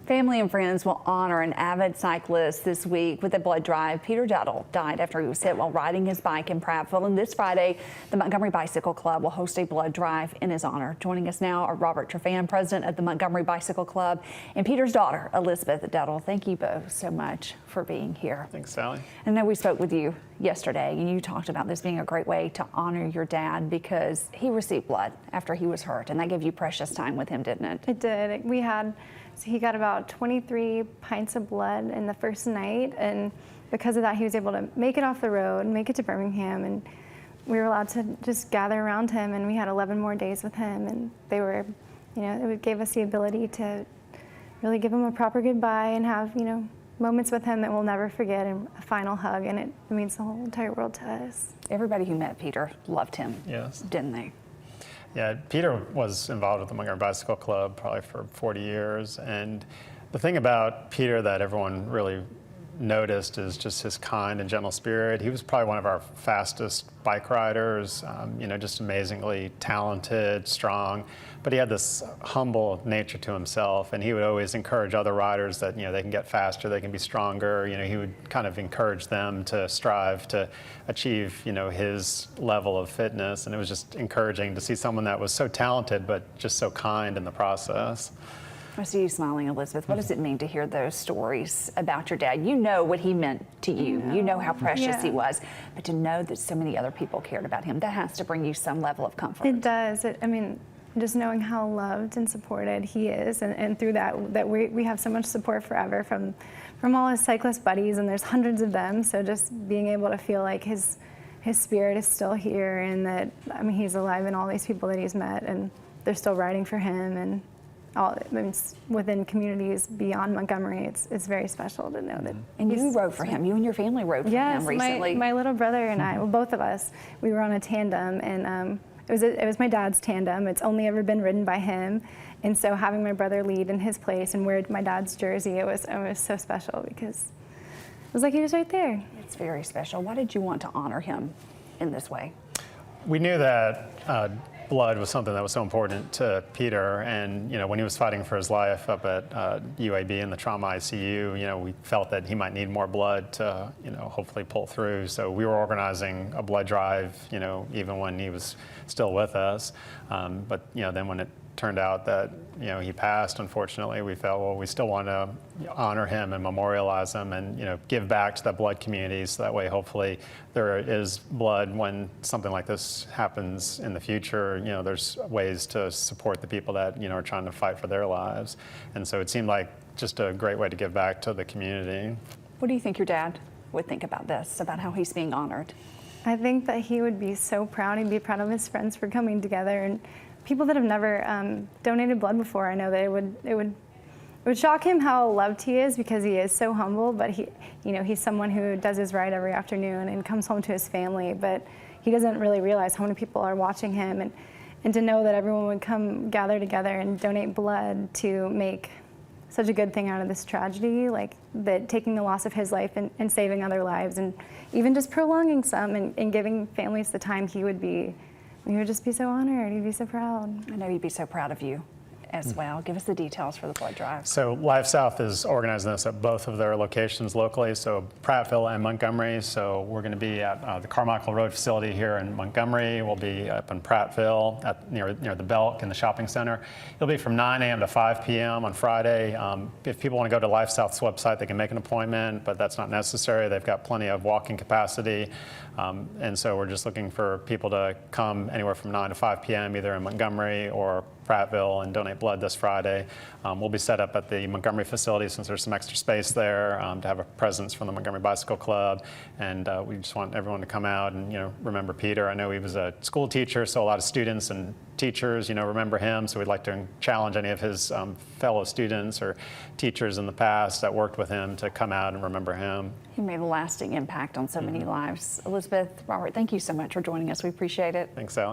Family and friends will honor an avid cyclist this week with a blood drive. Peter Dudle died after he was hit while riding his bike in Prattville. And this Friday, the Montgomery Bicycle Club will host a blood drive in his honor. Joining us now are Robert Trefan, president of the Montgomery Bicycle Club, and Peter's daughter, Elizabeth Dudle. Thank you both so much for being here. Thanks, Sally. I know we spoke with you yesterday, and you talked about this being a great way to honor your dad because he received blood after he was hurt, and that gave you precious time with him, didn't it? It did. So he got about 23 pints of blood in the first night, and because of that, he was able to make it off the road, make it to Birmingham, and we were allowed to just gather around him, and we had 11 more days with him, and they were, it gave us the ability to really give him a proper goodbye and have, moments with him that we'll never forget, and a final hug, and it means the whole entire world to us. Everybody who met Peter loved him, yes, didn't they? Yeah, Peter was involved with the Montgomery Bicycle Club probably for 40 years, and the thing about Peter that everyone really noticed is just his kind and gentle spirit. He was probably one of our fastest bike riders, just amazingly talented, strong, but he had this humble nature to himself, and he would always encourage other riders that, they can get faster, they can be stronger. He would kind of encourage them to strive to achieve, his level of fitness, and it was just encouraging to see someone that was so talented, but just so kind in the process. I see you smiling, Elizabeth. What does it mean to hear those stories about your dad? You know what he meant to you. You know how precious he was. But to know that so many other people cared about him, that has to bring you some level of comfort. It does. Just knowing how loved and supported he is, and through that we have so much support forever from all his cyclist buddies, and there's hundreds of them. So just being able to feel like his spirit is still here, and that, he's alive in all these people that he's met, and they're still riding for him, and within communities beyond Montgomery, it's very special to know that. And you rode for him. You and your family rode for him recently. Yes, my little brother and I, well, both of us, we were on a tandem, and it was my dad's tandem. It's only ever been ridden by him, and so having my brother lead in his place and wear my dad's jersey, it was so special because it was like he was right there. It's very special. Why did you want to honor him in this way? We knew that blood was something that was so important to Peter, and when he was fighting for his life up at UAB in the trauma ICU, we felt that he might need more blood to hopefully pull through. So we were organizing a blood drive, even when he was still with us. But then when it turned out that he passed, unfortunately, we felt, well, we still want to honor him and memorialize him, and give back to the blood community, so that way hopefully there is blood when something like this happens in the future. There's ways to support the people that are trying to fight for their lives, and so it seemed like just a great way to give back to the community. What do you think your dad would think about this, about how he's being honored? I think that he would be so proud. He'd be proud of his friends for coming together, and people that have never donated blood before, I know that it would shock him how loved he is, because he is so humble, but he's someone who does his ride every afternoon and comes home to his family, but he doesn't really realize how many people are watching him, and to know that everyone would come gather together and donate blood to make such a good thing out of this tragedy, like that, taking the loss of his life and saving other lives, and even just prolonging some and giving families the time, he would just be so honored. He'd be so proud. I know he'd be so proud of you as well. Give us the details for the blood drive. So Life South is organizing this at both of their locations locally, so Prattville and Montgomery. So we're going to be at the Carmichael Road facility here in Montgomery. We'll be up in Prattville near the Belk in the shopping center. It'll be from 9 a.m. to 5 p.m. on Friday. If people want to go to Life South's website, they can make an appointment, but that's not necessary. They've got plenty of walking capacity. And so we're just looking for people to come anywhere from 9 to 5 p.m. either in Montgomery or Prattville and donate blood this Friday. We'll be set up at the Montgomery facility since there's some extra space there to have a presence from the Montgomery Bicycle Club, and we just want everyone to come out and remember Peter. I know he was a school teacher, so a lot of students and teachers remember him, so we'd like to challenge any of his fellow students or teachers in the past that worked with him to come out and remember him. He made a lasting impact on so many lives. Elizabeth, Robert, thank you so much for joining us. We appreciate it. Thanks, Sally.